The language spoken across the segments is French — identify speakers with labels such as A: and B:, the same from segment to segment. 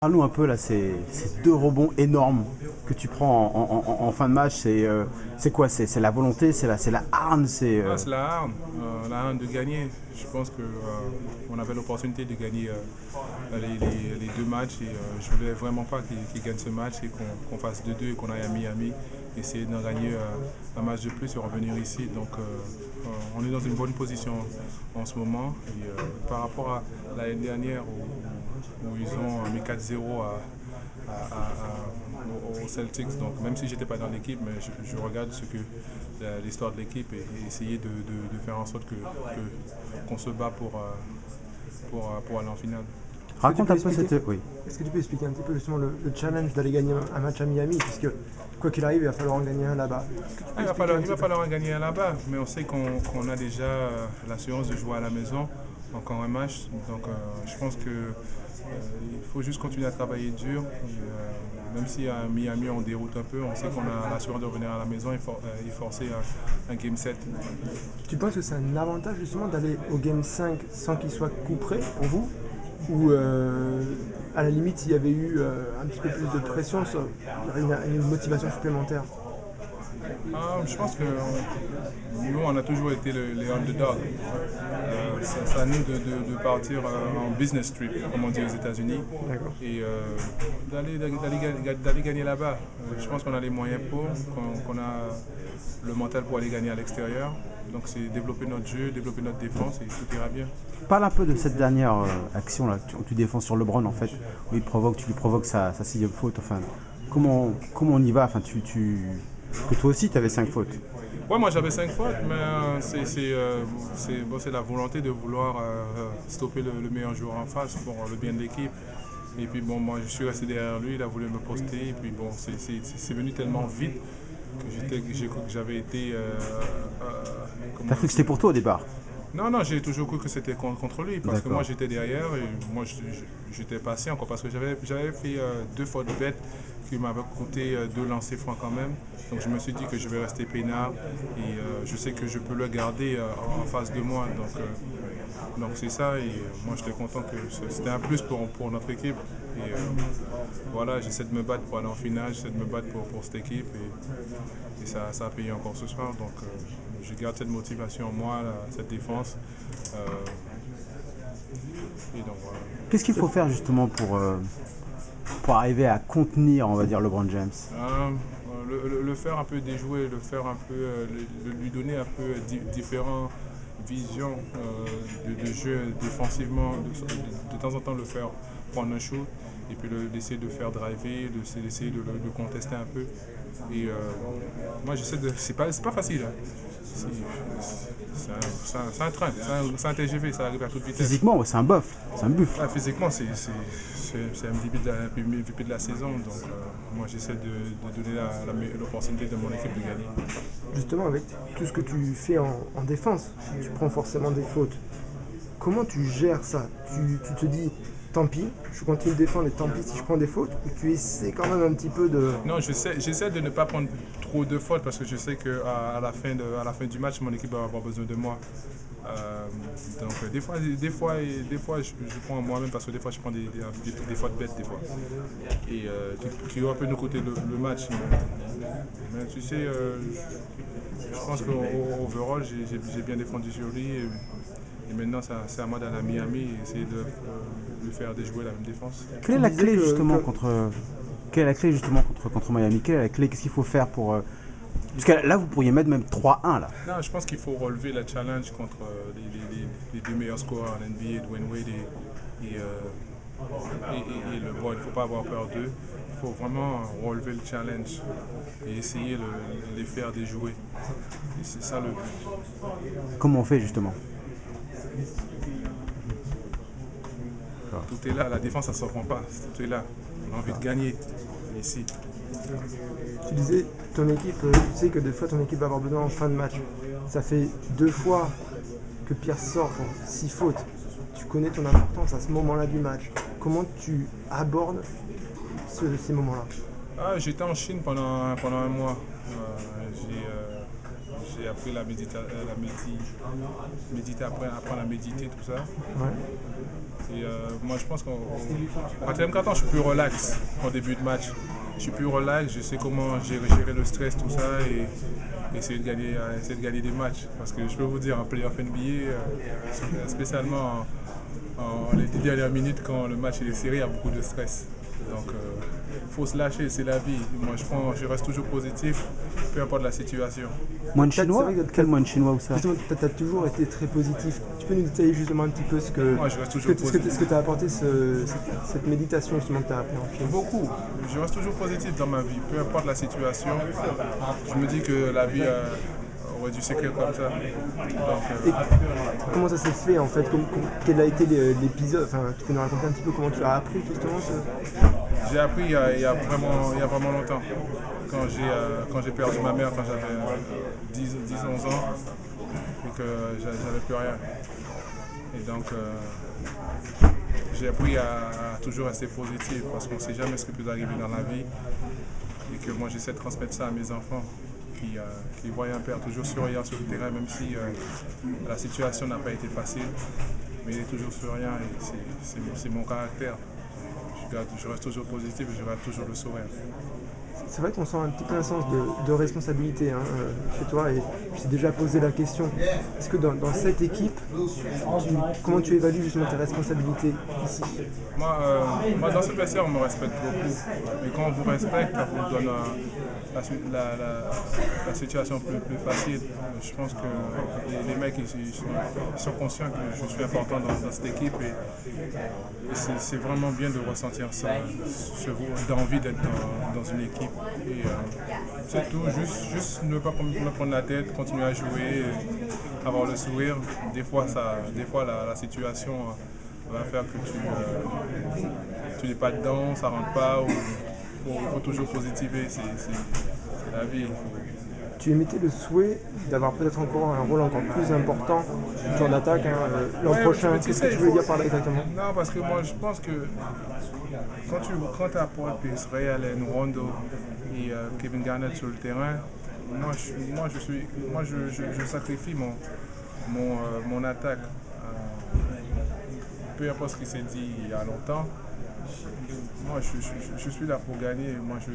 A: Parle-nous un peu là, ces deux rebonds énormes que tu prends en fin de match. C'est quoi? C'est la volonté, c'est la hargne,
B: Ah, c'est la hargne de gagner. Je pense que on avait l'opportunité de gagner les deux matchs et je voulais vraiment pas qu'ils gagnent ce match et qu'on fasse 2-2 et qu'on aille à Miami, essayer d'en gagner un match de plus et revenir ici. Donc on est dans une bonne position en ce moment. Et, par rapport à l'année dernière où ils ont mis 4-0 aux Celtics. Donc même si je n'étais pas dans l'équipe, mais je regarde l'histoire de l'équipe et essayer de faire en sorte qu'on se bat pour aller en finale.
A: Raconte un peu cette. Oui.
C: Est-ce que tu peux expliquer un petit peu justement le challenge d'aller gagner un match à Miami? Puisque quoi qu'il arrive, il va falloir en gagner un là-bas.
B: Il va falloir en gagner un là-bas, mais on sait qu'on a déjà l'assurance de jouer à la maison, encore un match. Donc je pense que il faut juste continuer à travailler dur. Même si à Miami on déroute un peu, on sait qu'on a l'assurance de revenir à la maison et forcer un Game 7.
C: Tu penses que c'est un avantage justement d'aller au Game 5 sans qu'il soit couperé pour vous? Ou à la limite, s'il y avait eu un petit peu plus de pression, il y aurait une motivation supplémentaire?
B: Je pense que nous, on a toujours été les underdogs. C'est à nous de partir en business trip, comme on dit aux États-Unis, et d'aller gagner là-bas. Je pense qu'on a les moyens qu'on a le mental pour aller gagner à l'extérieur. Donc c'est développer notre jeu, développer notre défense et tout ira bien.
A: Parle un peu de cette dernière action là, où tu défends sur LeBron en fait, où tu lui provoques sa sixième faute. Enfin, comment on y va? Enfin, que toi aussi tu avais 5 fautes.
B: Ouais, moi j'avais 5 fautes, mais c'est la volonté de vouloir stopper le meilleur joueur en face pour le bien de l'équipe. Et puis bon, moi je suis resté derrière lui, il a voulu me poster, et puis bon, c'est venu tellement vite que j'ai cru que j'avais été.
A: T'as cru que c'était pour toi au départ?
B: Non, j'ai toujours cru que c'était contre lui, parce que moi j'étais derrière et moi j'étais patient, parce que j'avais fait 2 fautes bêtes qui m'avaient coûté 2 lancers francs quand même. Donc je me suis dit que je vais rester peinard et je sais que je peux le garder en face de moi. Donc c'est ça, et moi j'étais content que c'était un plus pour notre équipe. Et voilà, j'essaie de me battre pour aller en finale, j'essaie de me battre pour cette équipe et ça a payé encore ce soir. Donc je garde cette motivation en moi, cette défense. Et donc voilà.
A: Qu'est-ce qu'il faut faire justement pour arriver à contenir, on va dire, LeBron James?
B: Le faire un peu déjouer, lui donner un peu différentes visions de jeu défensivement, de temps en temps le faire prendre un shoot et puis d'essayer de faire driver, d'essayer de le contester un peu. Et moi j'essaie de. C'est pas facile. Hein. C'est un train, c'est un TGV, ça arrive à toute vitesse.
A: Physiquement, ouais, c'est un buff, c'est un buff.
B: Ouais, physiquement, c'est MVP de la saison, donc moi j'essaie de donner l'opportunité de mon équipe de gagner.
C: Justement, avec tout ce que tu fais en défense, tu prends forcément des fautes. Comment tu gères ça? Tu te dis, tant pis, je continue de défendre et tant pis si je prends des fautes, ou tu essaies quand même un petit peu de...
B: Non, j'essaie de ne pas prendre trop de fautes parce que je sais qu'à la fin du match, mon équipe va avoir besoin de moi. Donc des fois je prends moi-même parce que des fois je prends des fautes bêtes des fois. Et qui auraient pu nous coûter le match. Mais tu sais, je pense qu'overall, j'ai bien défendu sur lui. Et maintenant, c'est à moi d'aller à Miami et essayer de le faire déjouer la même défense.
A: Quelle est la clé justement contre Miami? Quelle est la clé? Qu'est-ce qu'il faut faire pour... Parce que là, vous pourriez mettre même 3-1 là.
B: Non, je pense qu'il faut relever la challenge contre les deux meilleurs scoreurs en NBA, Dwayne Wade et LeBron. Il ne faut pas avoir peur d'eux. Il faut vraiment relever le challenge et essayer de les faire déjouer. Et c'est ça le but.
A: Comment on fait justement?
B: Tout est là, la défense ça ne s'en pas, tout est là. On a envie de gagner ici.
C: Tu disais, ton équipe, tu sais que des fois ton équipe va avoir besoin en fin de match. Ça fait 2 fois que Pierre sort pour 6 fautes. Tu connais ton importance à ce moment-là du match. Comment tu abordes ces moments-là?
B: J'étais en Chine pendant un mois. J'ai appris apprendre à méditer, tout ça.
C: Ouais.
B: Et moi, je pense qu'au quatrième quart-temps, je suis plus relax en début de match. Je suis plus relax, je sais comment gérer le stress, tout ça, et essayer de gagner des matchs. Parce que je peux vous dire, en playoff NBA, spécialement en les 10 dernières minutes, quand le match est serré, il y a beaucoup de stress. Donc, il faut se lâcher, c'est la vie. Moi, je reste toujours positif, peu importe la situation.
A: Moine chinois? Quel moine chinois ou ça?
C: Justement, tu as toujours été très positif. Tu peux nous détailler justement un petit peu ce que t'a apporté cette méditation justement que tu as appris en Chine?
B: Beaucoup. Je reste toujours positif dans ma vie, peu importe la situation. Je me dis que la vie aurait dû s'écrire comme ça. Donc,
C: comment ça s'est fait en fait? Quel a été l'épisode? Enfin, tu peux nous raconter un petit peu comment tu as appris justement
B: J'ai appris il y a vraiment longtemps. Quand j'ai perdu ma mère quand j'avais 10-11 ans et que j'avais plus rien. Et donc j'ai appris à toujours rester positif parce qu'on ne sait jamais ce qui peut arriver dans la vie. Et que moi j'essaie de transmettre ça à mes enfants qui voient un père toujours souriant sur le terrain, même si la situation n'a pas été facile. Mais il est toujours souriant et c'est mon caractère. Je reste toujours positif et je garde toujours le sourire.
C: C'est vrai qu'on sent un petit peu un sens de responsabilité chez toi et je t'ai déjà posé la question. Est-ce que dans cette équipe, comment tu évalues justement tes responsabilités ici?
B: Moi, dans ce vestiaire, on me respecte beaucoup. Mais quand on vous respecte, on vous donne la situation plus facile. Je pense que les mecs ils sont conscients que je suis important dans cette équipe et c'est vraiment bien de ressentir ça, d'envie d'être dans une équipe. Et c'est tout, juste ne pas me prendre la tête, continuer à jouer, avoir le sourire. Des fois la situation va faire que tu n'es pas dedans, ça rentre pas, il faut toujours positiver, c'est la vie.
C: Tu émettais le souhait d'avoir peut-être encore un rôle encore plus important en attaque l'an prochain. Qu'est-ce que tu veux dire par là exactement?
B: Non, parce que moi je pense que quand tu as Paul Pierce, Ray Allen, Rondo et Kevin Garnett sur le terrain, je sacrifie mon attaque. Peu importe ce qui s'est dit il y a longtemps. Moi, je suis là pour gagner. Moi, je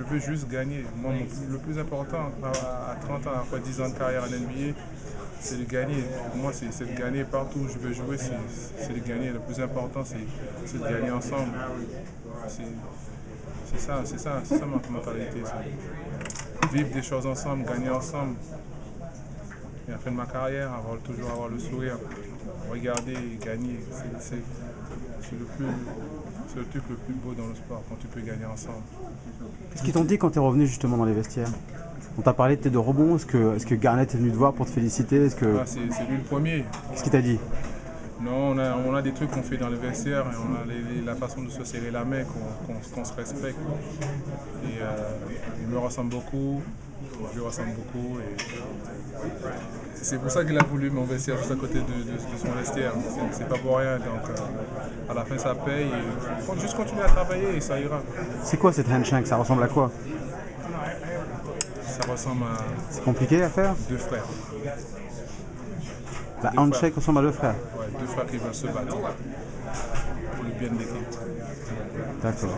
B: veux juste gagner. Moi, le plus important à 30 ans, après 10 ans de carrière en NBA, c'est de gagner. Pour moi, c'est de gagner partout où je veux jouer, c'est de gagner. Le plus important, c'est de gagner ensemble. C'est ça ma mentalité. Vivre des choses ensemble, gagner ensemble. Et à la fin de ma carrière, toujours avoir le sourire, regarder et gagner. C'est le truc le plus beau dans le sport, quand tu peux gagner ensemble.
A: Qu'est-ce qu'ils t'ont dit quand tu es revenu justement dans les vestiaires? On t'a parlé de tes deux rebonds, est-ce que Garnett est venu te voir pour te féliciter?
B: C'est lui le premier.
A: Qu'est-ce qu'il t'a dit?
B: Non, on a des trucs qu'on fait dans le vestiaire et on a la façon de se serrer la main, qu'on se respecte. Et il me ressemble beaucoup, je lui ressemble beaucoup. C'est pour ça qu'il a voulu mon vestiaire juste à côté de son vestiaire. C'est pas pour rien, donc à la fin ça paye. Il faut juste continuer à travailler et ça ira.
A: C'est quoi cette handshake? Ça ressemble à quoi?
B: Ça ressemble à...
A: C'est compliqué à faire?
B: Deux frères.
A: La handshake ressemble à deux frères?
B: Ouais, deux frères qui veulent se battre pour le bien de l'équipe.
A: D'accord.